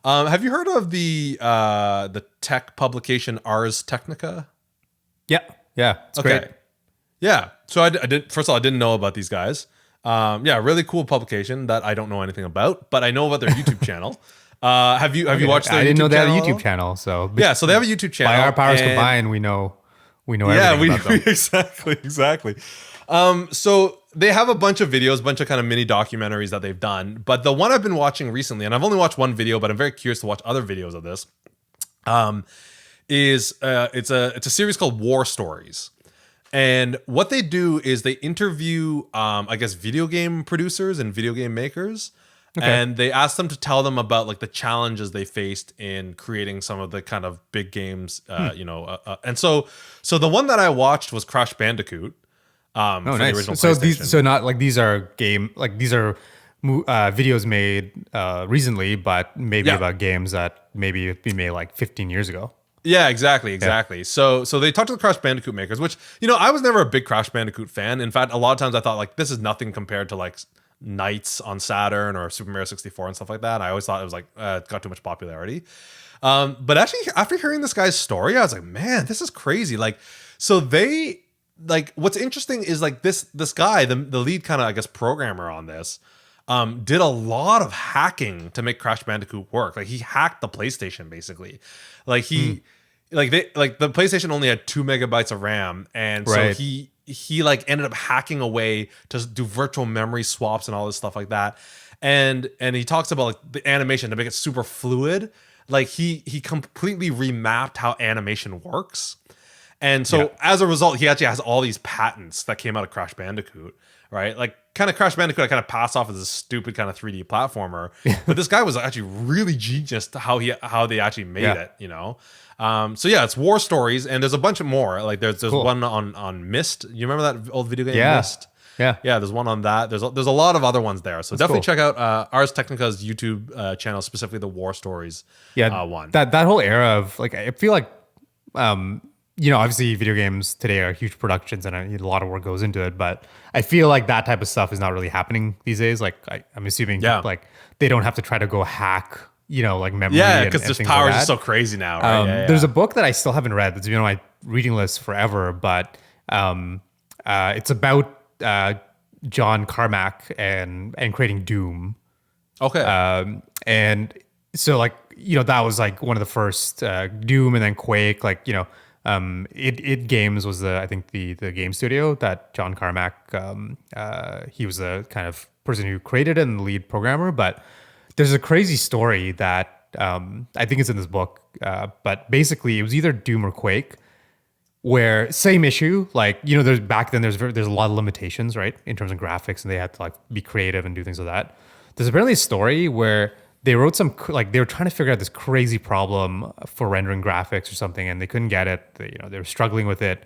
Have you heard of the tech publication Ars Technica? Yeah, yeah, it's great. Okay. Yeah. So I did. First of all, I didn't know about these guys. Yeah, really cool publication that I don't know anything about, but I know about their YouTube channel. Have you Okay, watched their I didn't know YouTube they had a channel at YouTube all? channel. So Yeah. So they have a YouTube by our channel, powers and combined, we know yeah, everything about them. exactly. So they have a bunch of videos, bunch of kind of mini documentaries that they've done. But the one I've been watching recently, and I've only watched one video, but I'm very curious to watch other videos of this. Um, is it's a series called War Stories. And what they do is they interview, I guess, video game producers and video game makers, Okay. and they ask them to tell them about like the challenges they faced in creating some of the kind of big games, and so the one that I watched was Crash Bandicoot, Oh, for the nice. original So PlayStation. not like these are videos made recently, but maybe Yeah. about games that maybe have been made like 15 years ago. Yeah, exactly, Yeah. exactly. So they talked to the Crash Bandicoot makers, which I was never a big Crash Bandicoot fan. In fact, a lot of times I thought like this is nothing compared to like Knights on Saturn or Super Mario 64 and stuff like that. I always thought it was like it got too much popularity. But actually, after hearing this guy's story, I was like, man, this is crazy. Like, so they like what's interesting is like this guy, the lead kind of I guess programmer on this, did a lot of hacking to make Crash Bandicoot work. Like he hacked the PlayStation basically. Like like the PlayStation only had 2 megabytes of RAM, and so Right. he like ended up hacking away to do virtual memory swaps and all this stuff like that. And he talks about like the animation to make it super fluid. Like he completely remapped how animation works. And so Yeah. as a result, he actually has all these patents that came out of Crash Bandicoot, right? Like kind of Crash Bandicoot, I kind of pass off as a stupid kind of 3D platformer, but this guy was actually really genius to how they actually made Yeah. it. So yeah, it's War Stories, and there's a bunch of more. Like there's Cool. one on Myst. You remember that old video game Yeah. Myst? Yeah. Yeah, there's one on that. There's a lot of other ones there. So definitely cool. check out Ars Technica's YouTube channel, specifically the War Stories Yeah. one. That whole era of like, I feel like, obviously video games today are huge productions and a lot of work goes into it, but I feel like that type of stuff is not really happening these days. Like I'm assuming Yeah. like they don't have to try to go hack, like memory. Yeah, and because this things power like is just that. so crazy now, right? Yeah, There's yeah. a book that I still haven't read that's been on my reading list forever, but it's about John Carmack and creating Doom. Okay. And so like, that was like one of the first Doom and then Quake, like, it Games was I think the game studio that John Carmack, he was the kind of person who created it and the lead programmer. But there's a crazy story that I think it's in this book, but basically it was either Doom or Quake, where same issue, like, there's back then there's a lot of limitations, right, in terms of graphics, and they had to like be creative and do things like that. There's apparently a story where they wrote like they were trying to figure out this crazy problem for rendering graphics or something, and they couldn't get it. They were struggling with it,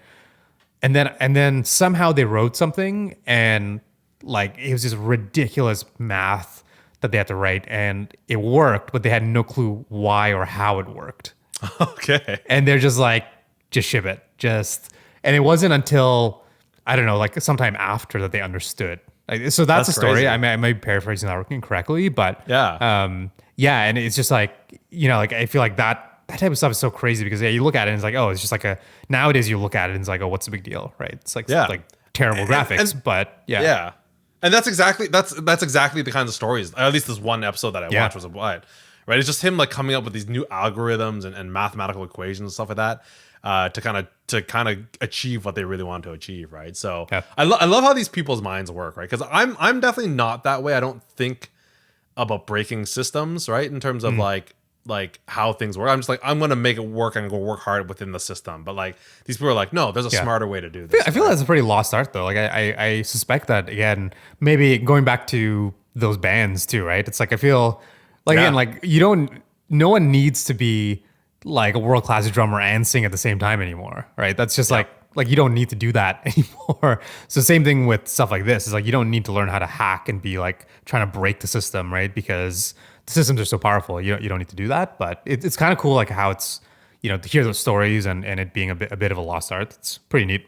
and then somehow they wrote something, and like it was this ridiculous math that they had to write, and it worked, but they had no clue why or how it worked. Okay. And they're just like, just ship it. And it wasn't until, I don't know, like sometime after that they understood. Like, so that's the story. crazy. I might be paraphrasing that incorrectly, but Yeah. yeah. And it's just like, like I feel like that type of stuff is so crazy because you look at it and it's like, oh, it's just like nowadays you look at it and it's like, oh, what's the big deal? Right. It's like, Yeah. like terrible graphics, but yeah. Yeah. And that's exactly the kinds of stories. At least this one episode that I Yeah. watched was about it. Right. It's just him like coming up with these new algorithms and mathematical equations and stuff like that. To kind of achieve what they really want to achieve, right? So Yeah. I love how these people's minds work, right? Because I'm definitely not that way. I don't think about breaking systems, right? In terms of like how things work. I'm just like, I'm gonna make it work and go work hard within the system. But like these people are like, no, there's a Yeah. smarter way to do this. I feel that's a pretty lost art though. Like I suspect that again, maybe going back to those bands too, right? It's like I feel like Yeah. again, like no one needs to be like a world class drummer and sing at the same time anymore, right? That's just like you don't need to do that anymore. So same thing with stuff like this. Is like you don't need to learn how to hack and be like trying to break the system, right? Because the systems are so powerful. You don't need to do that. But it's kind of cool, like how it's to hear those stories and it being a bit of a lost art. It's pretty neat.